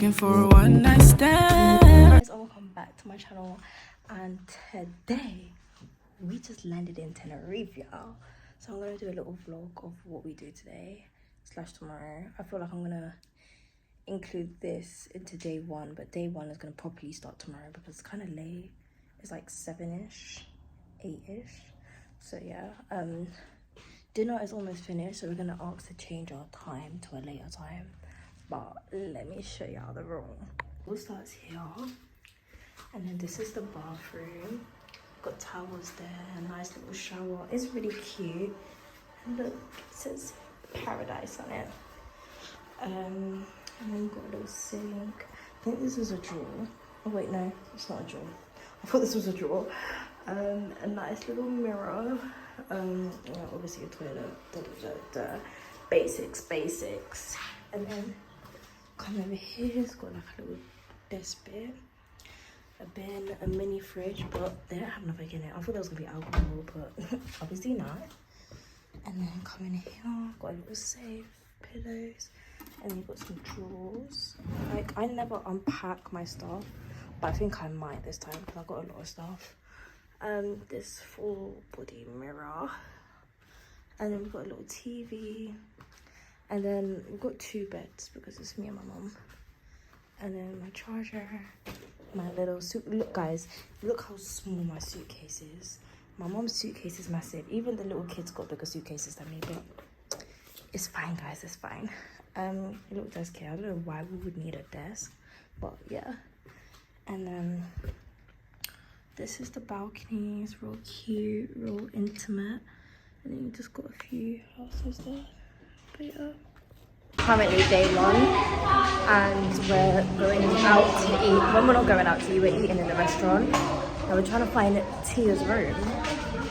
looking for a one night stand. Guys, welcome back to my channel, and today we just landed in Tenerife, y'all. So I'm gonna do a little vlog of what we do today / tomorrow. I feel like I'm gonna include this into day one, but day one is gonna properly start tomorrow because it's kind of late. It's like 7ish, 8ish. So yeah, dinner is almost finished, so we're gonna ask to change our time to a later time. But let me show y'all the room. We'll start here, and then this is the bathroom. Got towels there, a nice little shower. It's really cute. And look, it says paradise on it. And then you've got a little sink. I think this is a drawer. Oh wait, no, it's not a drawer. I thought this was a drawer. A nice little mirror. Yeah, obviously a toilet. Basics. And then come over here. It's got like a little desk bit, a bin, a mini fridge, but they don't have nothing in it. I thought there was gonna be alcohol, but obviously not. And then come in here, got a little safe, pillows, and then you've got some drawers. Like, I never unpack my stuff, but I think I might this time because I've got a lot of stuff. This full body mirror, and then we've got a little TV, and then we've got 2 beds because it's me and my mum. And then my charger, my little suit. Look guys, look how small my suitcase is. My mom's suitcase is massive. Even the little kids got bigger suitcases than me, but it's fine guys, it's fine. A little desk here. I don't know why we would need a desk, but yeah. And then this is the balcony. It's real cute, real intimate. And then you just got a few houses there, but yeah. Currently day 1, and we're going out to eat. When we're not going out to eat, we're eating in the restaurant, and we're trying to find Tia's room,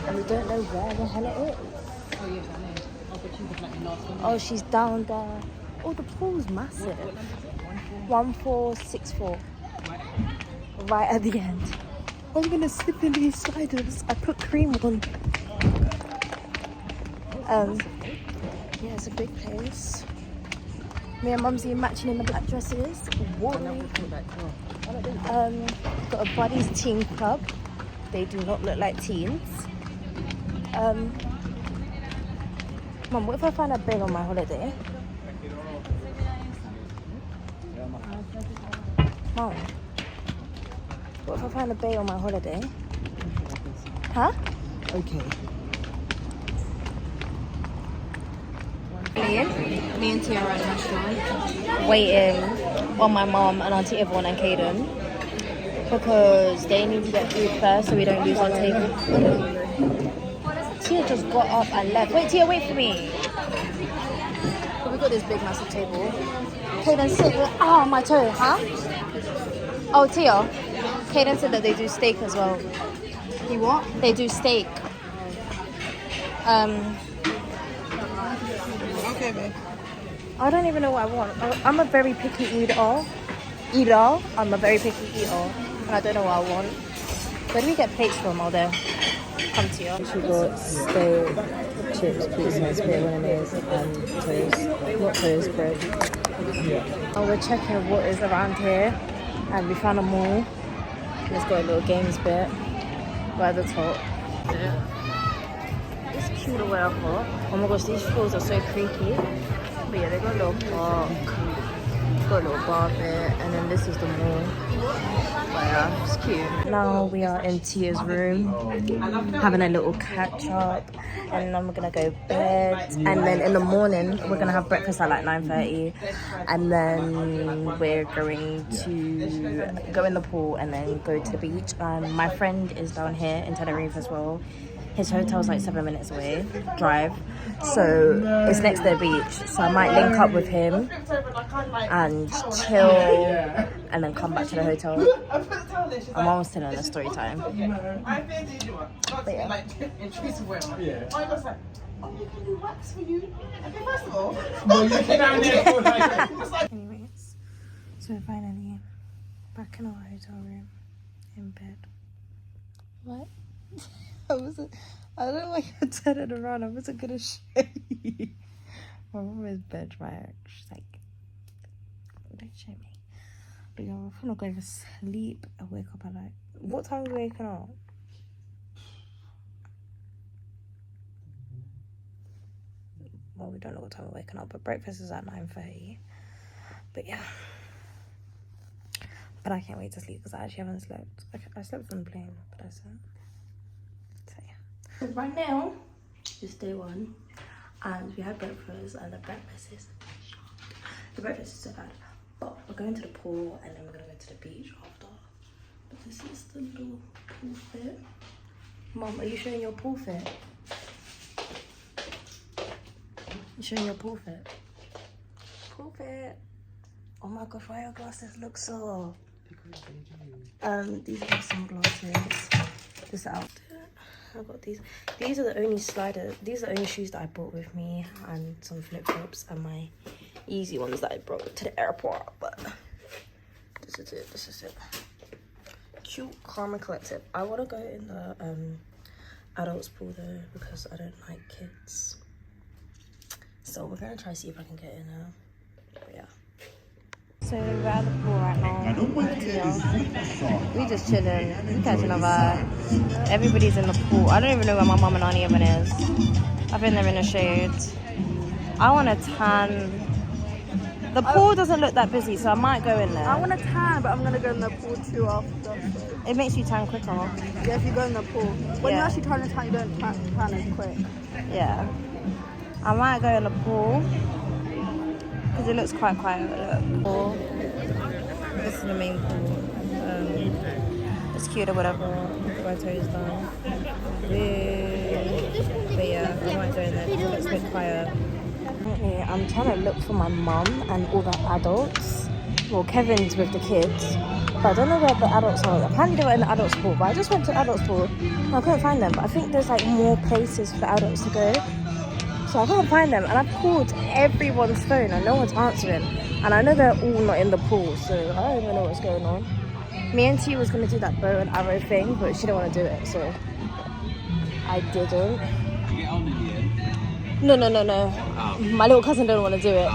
and we don't know where the hell it is. Oh, she's down there. Oh, the pool's massive. 1464. Right at the end. I'm gonna slip in these sliders. I put cream on. Yeah, it's a big place. Me and Mumsy matching in the black dresses. What? Got a buddies teen club. They do not look like teens. Mum, what if I find a babe on my holiday? Mum, what if I find a babe on my holiday? Huh? Okay. Me and Tia are at the restaurant waiting on my mom and Auntie Yvonne and Caden because they need to get food first so we don't lose our table. Tia just got up and left. Wait, Tia, wait for me. But we got this big massive table. Caden, sit. Oh, my toe, huh? Oh, Tia. Caden said that they do steak as well. You what? They do steak. Okay, babe. I don't even know what I want. I'm a very picky eater. I'm a very picky eater, and I don't know what I want. Where do we get plates from? Oh, there. Come to you. She got steak, chips, pizza, spaghetti bolognese, and toast. Not toast, bread. Oh, we're checking what is around here, and we found a mall. It's got a little games bit right at the top. It's cute or whatever. Oh my gosh, these floors are so creaky. But yeah, they got a little park. Got a little bar bit, and then this is the mall. But yeah, it's cute. Now we are in Tia's room, having a little catch up, and then we're gonna go bed. And then in the morning, we're gonna have breakfast at like 9:30, and then we're going to go in the pool and then go to the beach. My friend is down here in Tenerife as well. His hotel's like 7 minutes away, drive. So it's next to the beach. So I might link up with him and chill and then come back to the hotel. I'm almost still on a story time. But yeah. Anyways, so finally back in our hotel room in bed. What? I don't know why you're turning around. I wasn't gonna show you. My mum is bed right. She's like, don't show me. But yeah, I'm gonna go to sleep and wake up at like... What time are we waking up? Well, we don't know what time we're waking up, but breakfast is at 9:30. But yeah. But I can't wait to sleep because I actually haven't slept. I slept on the plane, but I slept. So yeah. So right now, it's day one. And we had breakfast, and the breakfast is so bad. But we're going to the pool, and then we're gonna go to the beach after. But this is the little pool fit. Mom, are you showing your pool fit? You showing your pool fit? Pool fit. Oh my gosh, why your glasses look so... these are my sunglasses. This outfit. I got these. These are the only sliders. These are the only shoes that I brought with me, and some flip flops and my easy ones that I brought to the airport. But this is it. This is it. Cute Karma Collective. I want to go in the adults pool though because I don't like kids. So we're gonna try to see if I can get in there. But yeah. So we're at the pool right now. We just chilling, catching a vibe. Everybody's in the pool. I don't even know where my mum and auntie even is. I think they're in the shade. I want to tan. The pool doesn't look that busy, so I might go in there. I want to tan, but I'm going to go in the pool too after. It makes you tan quicker. Yeah, if you go in the pool. When you're actually trying to tan, you don't tan as quick. Yeah. I might go in the pool. Because it looks quite quiet. Look. This is the main pool. It's cute or whatever. My toes done. But yeah, I might go in there because it looks a bit quiet. Okay, I'm trying to look for my mum and all the adults. Well, Kevin's with the kids. But I don't know where the adults are. Apparently they were in the adults pool. But I just went to the adults pool. I couldn't find them. But I think there's like more places for adults to go. So I can't find them, and I've called everyone's phone and no one's answering. And I know they're all not in the pool, so I don't even know what's going on. Me and T was going to do that bow and arrow thing, but she didn't want to do it, so I didn't. Did you get on in the end? No. Oh. My little cousin didn't want to do it.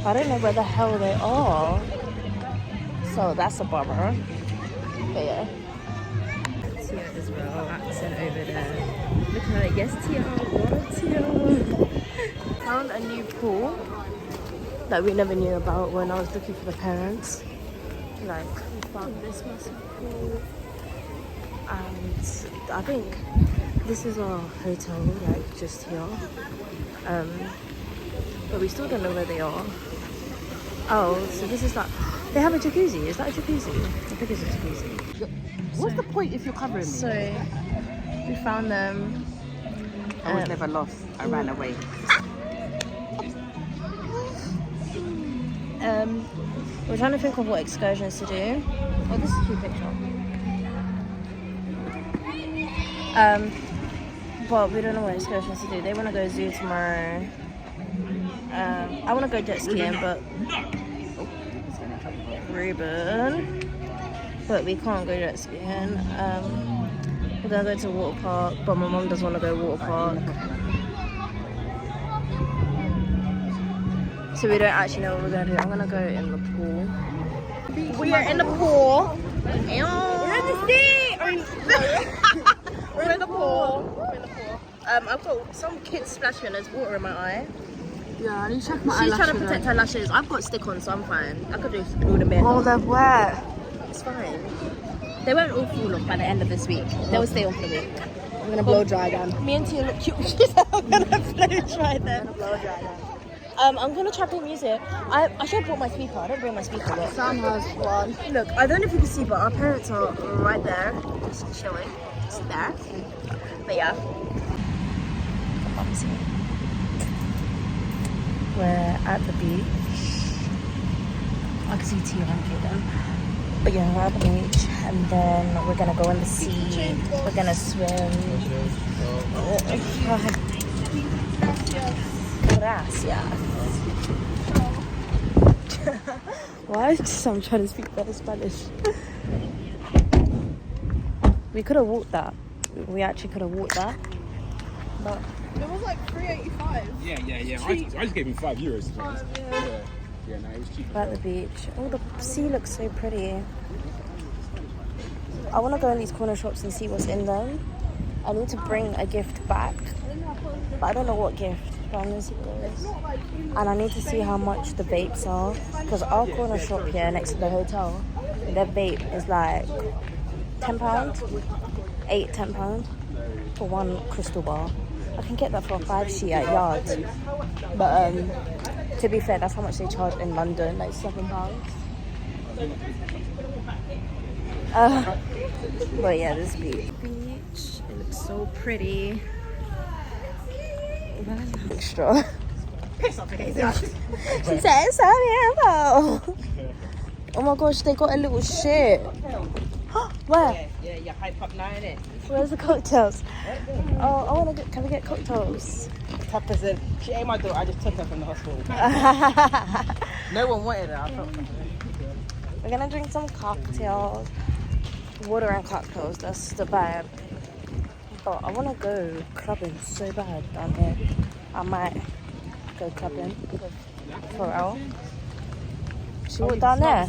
I don't know where the hell they are. So that's a bummer. But yeah. Tia as well, accent over there. Look at it, yes Tia, what Tia? Found a new pool that we never knew about when I was looking for the parents. Like, we found this massive pool, and I think this is our hotel, like just here. But we still don't know where they are. Oh, so this is that. They have a jacuzzi. Is that a jacuzzi? I think it's a jacuzzi. What's the point if you're covering me? So, we found them. I was never lost. I ran away. We're trying to think of what excursions to do. Oh, this is a cute picture. But we don't know what excursions to do. They want to go zoo tomorrow. I want to go jet skiing, but Ruben. But we can't go jet skiing. We're gonna go to water park, but my mum doesn't want to go water park. So we don't actually know what we're gonna do. I'm gonna go in the pool. We are in the pool. We're in the sea. We're in the pool. I've got some kids splashing. There's water in my eye. Yeah, I need to check my She's eyelashes. trying to protect her lashes. I've got stick on, so I'm fine. I could do all the bit. Oh, they're wet. It's fine. They won't all fall off by the end of this week. They'll stay on for the week. I'm gonna blow dry them. Me and Tia look cute. She's like, I'm gonna blow dry them. Blow dry them. I'm gonna try playing music. I should have brought my speaker. I don't bring my speaker. But Sam has one. look, I don't know if you can see, but our parents are right there, just chilling, just there. But yeah. We're at the beach. I can see Tia and Kaden. But yeah, we're at the beach, and then we're gonna go in the sea. We're gonna swim. Gracias. Why is I'm trying to speak better Spanish? We could have walked that. We actually could have walked that. But It was like €3.85. Yeah. I just gave him €5. To be honest. Yeah, no, it was cheap. at the beach. Oh, the sea looks so pretty. I want to go in these corner shops and see what's in them. I need to bring a gift back, but I don't know what gift. But I'm gonna see what it is. And I need to see how much the vapes are, because our corner shop here next to the hotel, their vape is like £10, £10 for one crystal bar. I can get that for a 5 sheet at Yards, but to be fair, that's how much they charge in London, like £7. But yeah, this beach, it looks so pretty. Extra. She said it's so beautiful. Oh my gosh, they got a little shit. Where? Yeah, you hype up now, innit? Where's the cocktails? Oh, I wanna get. Can we get cocktails? Tapa said, she ain't my daughter, I just took her from the hospital. No one wanted her, I felt for her. We're gonna drink some cocktails. Water and cocktails, that's the vibe. But I wanna go clubbing so bad down here. I might go clubbing for real. Should we walk down there?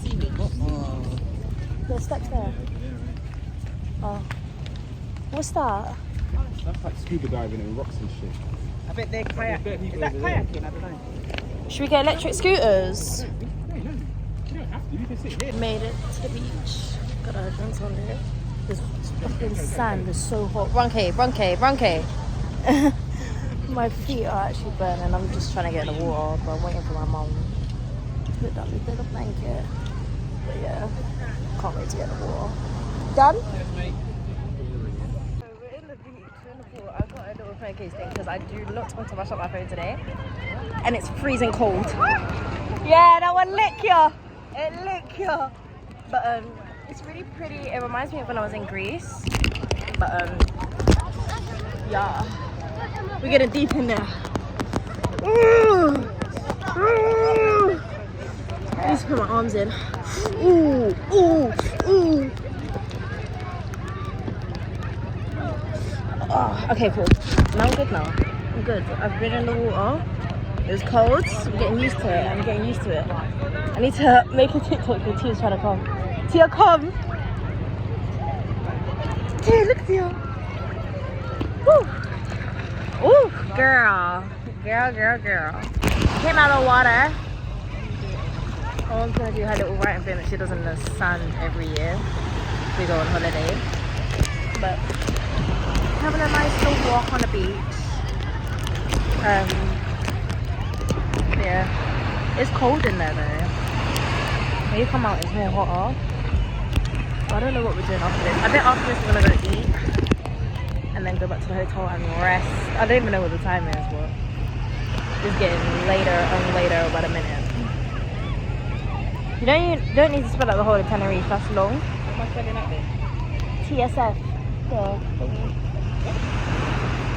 There's steps there. Oh. What's that? That's like scuba diving and rocks and shit. I bet they're kayaking. Is that kayaking? I don't know. Should we get electric scooters? You don't have to. You can sit here. Made it to the beach. Got our drinks on there. This fucking sand is so hot. Ronke. My feet are actually burning. I'm just trying to get in the water, but I'm waiting for my mum to put down the little blanket. But yeah, can't wait to get in the water. Done? So we're in the beach, we're in the pool. I got a little phone case thing because I do not want to mash up my phone today. And it's freezing cold. Yeah, that one lick ya. It lick ya. But it's really pretty. It reminds me of when I was in Greece. But yeah. We're getting deep in there. Ooh. Ooh. I need to put my arms in. Ooh. Oh, okay, cool. Now I'm good now. I'm good. I've been in the water. It was cold. I'm getting used to it. I need to make a TikTok with Tia's trying to come. Tia, come! Tia, look, Tia! Woo! Ooh, girl. Came out of the water. I'm gonna do her little writing thing that she does in the sand every year. We go on holiday. But having a nice little walk on the beach. Yeah. It's cold in there though. When you come out it's more hotter. I don't know what we're doing after this. I bet after this we're gonna go eat and then go back to the hotel and rest. I don't even know what the time is, but it's getting later and later by the minute. You don't need to spell out the whole of Tenerife, that's long. What am I spelling out there? TSF.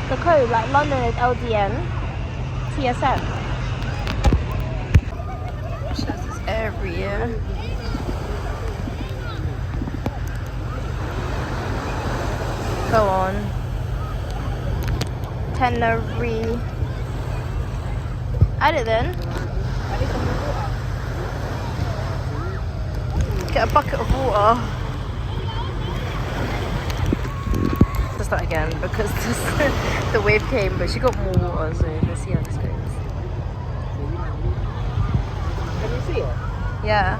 The code, like London is LDN. TSF. She does this every year. Go on. Tenerife. Add it then. Get a bucket of water. Let's start again because the wave came, but she got more water, so let's see how this goes. Can you see it? Yeah.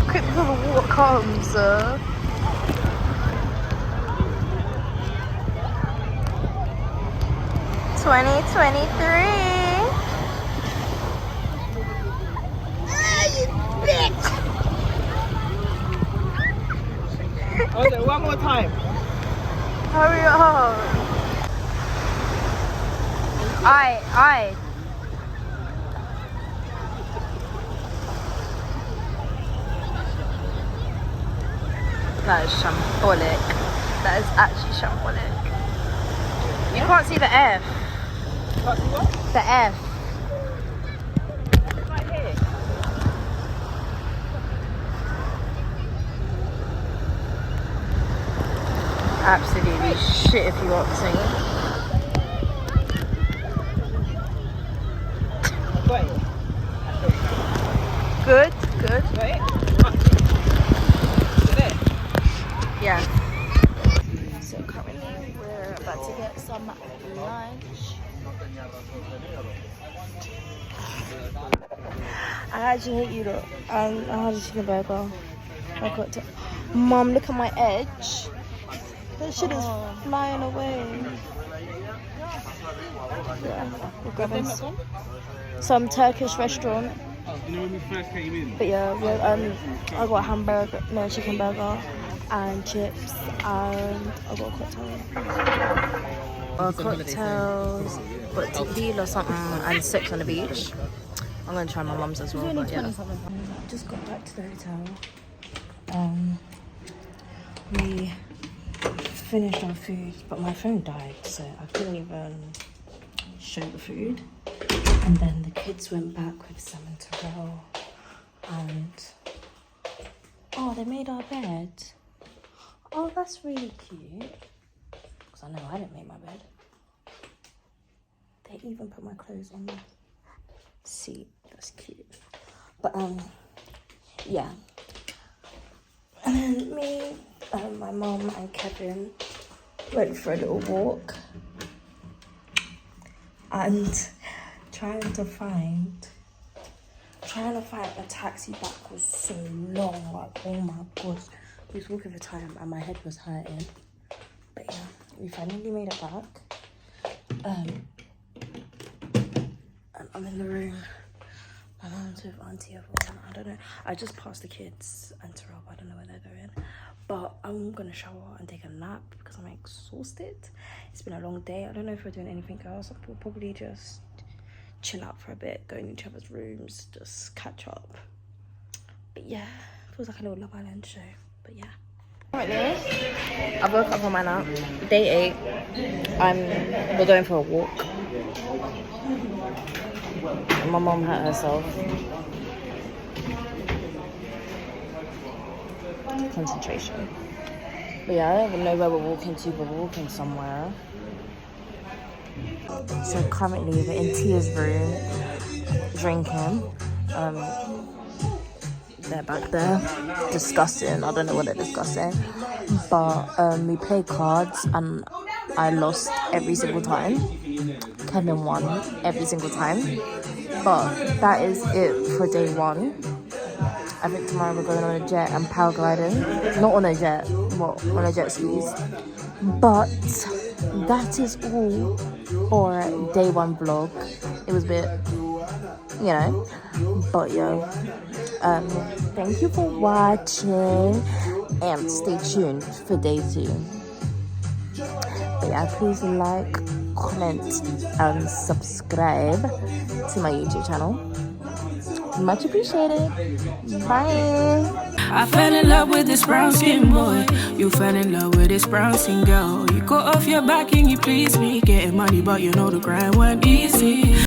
Quick before the water comes. 2023. Okay, one more time. Hurry up. Aye. That is shambolic. That is actually shambolic. You can't see the F. Can't see what? The F. Right here. absolutely shit if you ask me. Wait. Good, good. Wait. There. Yeah. So currently we're about to get some lunch. I actually hate you though. I had a chicken burger. I got to. Mom, look at my edge. That shit is flying away. Yeah, we're grabbing some Turkish restaurant. You know when we first came in? But yeah, I got a hamburger, no, chicken burger and chips, and I got a cocktail. Cocktails, got tequila or something, and sex on the beach. I'm gonna try my mum's as well, but yeah. Just got back to the hotel. We finished our food, but my phone died, so I couldn't even show the food. And then the kids went back with Sam and Terrell, and oh, they made our bed. Oh, that's really cute. Because I know I didn't make my bed. They even put my clothes on the seat. That's cute. But yeah. And then me, my mom and Kevin went for a little walk. And trying to find a taxi back was so long. Like, oh my gosh. We was walking for time and my head was hurting. But yeah, we finally made it back. And I'm in the room. My mom's with Auntie everyone. I don't know. I just passed the kids and Terrell. I don't know where they're going. But I'm gonna shower and take a nap because I'm exhausted. It's been a long day. I don't know if we're doing anything else. We'll probably just chill out for a bit, go in each other's rooms, just catch up. But yeah, feels like a little Love Island show. But yeah. Currently, I woke up from my nap. Day 8. We're going for a walk. My mom hurt herself. Concentration. But yeah, I don't even know where we're walking to, but we're walking somewhere. So currently we're in Tia's room drinking. They're back there discussing. I don't know what they're discussing, but we played cards and I lost every single time. Kevin won every single time. But that is it for day 1. I think tomorrow we're going on a jet and paragliding. Not on a jet, but on a jet skis. But that is all for day 1 vlog. It was a bit, you know, but yeah. Thank you for watching and stay tuned for day 2. But yeah, please like, comment and subscribe to my YouTube channel. Much appreciated. Bye. I fell in love with this brown skin boy. You fell in love with this brown skin girl. You got off your back and you pleased me. Getting money, but you know the grind weren't easy.